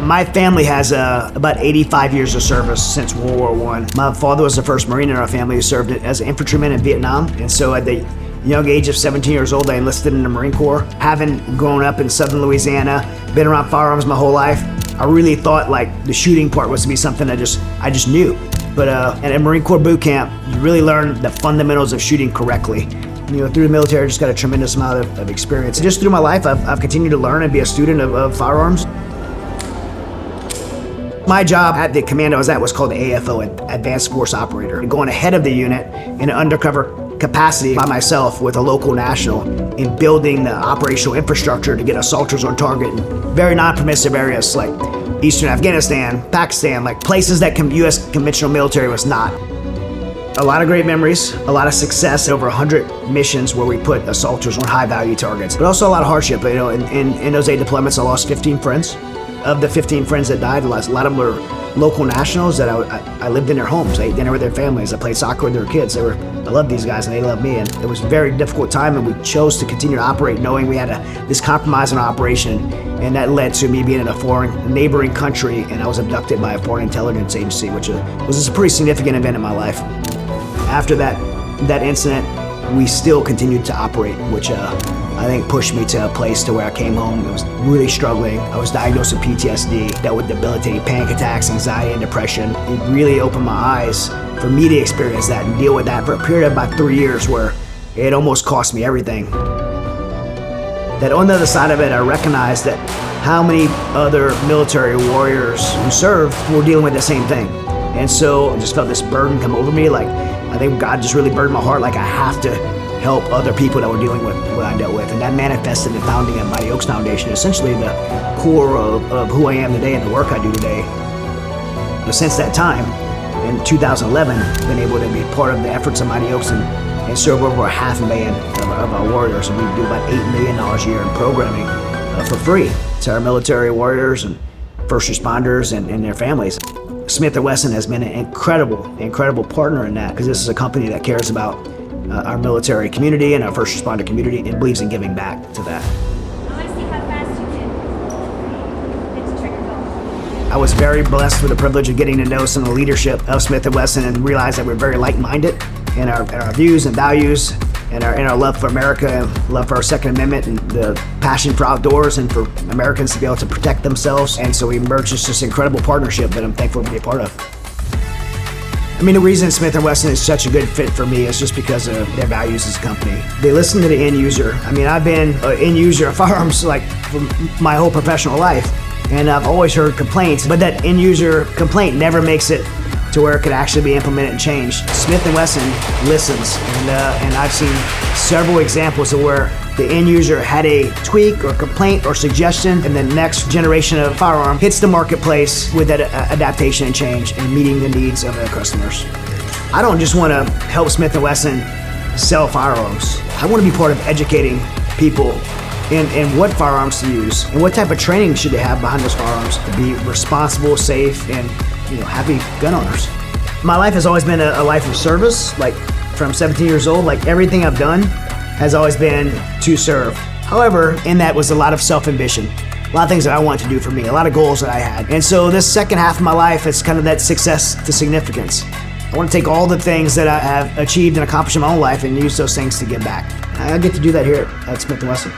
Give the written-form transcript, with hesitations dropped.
My family has about 85 years of service since World War I. My father was the first Marine in our family who served as an infantryman in Vietnam. And so at the young age of 17 years old, I enlisted in the Marine Corps. Having grown up in southern Louisiana, been around firearms my whole life, I really thought like the shooting part was to be something I just knew. But at a Marine Corps boot camp, you really learn the fundamentals of shooting correctly. Through the military, I just got a tremendous amount of experience. Just through my life, I've continued to learn and be a student of firearms. My job at the command I was at was called the AFO, Advanced Force Operator. Going ahead of the unit in an undercover capacity by myself with a local national in building the operational infrastructure to get assaulters on target in very non-permissive areas like Eastern Afghanistan, Pakistan, like places that U.S. conventional military was not. A lot of great memories, a lot of success, over 100 missions where we put assaulters on high-value targets, but also a lot of hardship. In those 8 deployments, I lost 15 friends. Of the 15 friends that died, a lot of them were local nationals that I lived in their homes. I ate dinner with their families. I played soccer with their kids. I loved these guys and they loved me. And it was a very difficult time, and we chose to continue to operate knowing we had this compromise in our operation. And that led to me being in a foreign neighboring country, and I was abducted by a foreign intelligence agency, which was a pretty significant event in my life. After that incident, we still continued to operate, which I think pushed me to a place to where I came home. I was really struggling. I was diagnosed with PTSD, dealt with debilitating panic attacks, anxiety, and depression. It really opened my eyes for me to experience that and deal with that for a period of about 3 years where it almost cost me everything. That on the other side of it, I recognized that how many other military warriors who served were dealing with the same thing. And so I just felt this burden come over me, like I think God just really burdened my heart, like I have to help other people that were dealing with what I dealt with. And that manifested in founding of Mighty Oaks Foundation, essentially the core of who I am today and the work I do today. But since that time, in 2011, I've been able to be part of the efforts of Mighty Oaks and serve over 500,000 of our warriors. And we do about $8 million a year in programming for free to our military warriors and first responders and their families. Smith Wesson has been an incredible partner in that, because this is a company that cares about our military community and our first responder community and believes in giving back to that. I want to see how fast you can hit the trigger button. I was very blessed with the privilege of getting to know some of the leadership of Smith Wesson and realize that we're very like-minded in our views and values and our love for America and love for our Second Amendment and the passion for outdoors and for Americans to be able to protect themselves. And so we emerged as this incredible partnership that I'm thankful to be a part of. I mean, the reason Smith & Wesson is such a good fit for me is just because of their values as a company. They listen to the end user. I mean, I've been an end user of firearms like for my whole professional life, and I've always heard complaints, but that end user complaint never makes it to where it could actually be implemented and changed. Smith & Wesson listens, and I've seen several examples of where the end user had a tweak or complaint or suggestion, and the next generation of firearm hits the marketplace with that adaptation and change and meeting the needs of their customers. I don't just want to help Smith & Wesson sell firearms. I want to be part of educating people in what firearms to use and what type of training should they have behind those firearms to be responsible, safe, and happy gun owners. My life has always been a life of service. Like from 17 years old, like everything I've done has always been to serve. However, in that was a lot of self-ambition, a lot of things that I wanted to do for me, a lot of goals that I had. And so this second half of my life is kind of that success to significance. I want to take all the things that I have achieved and accomplished in my own life and use those things to give back. I get to do that here at Smith & Wesson.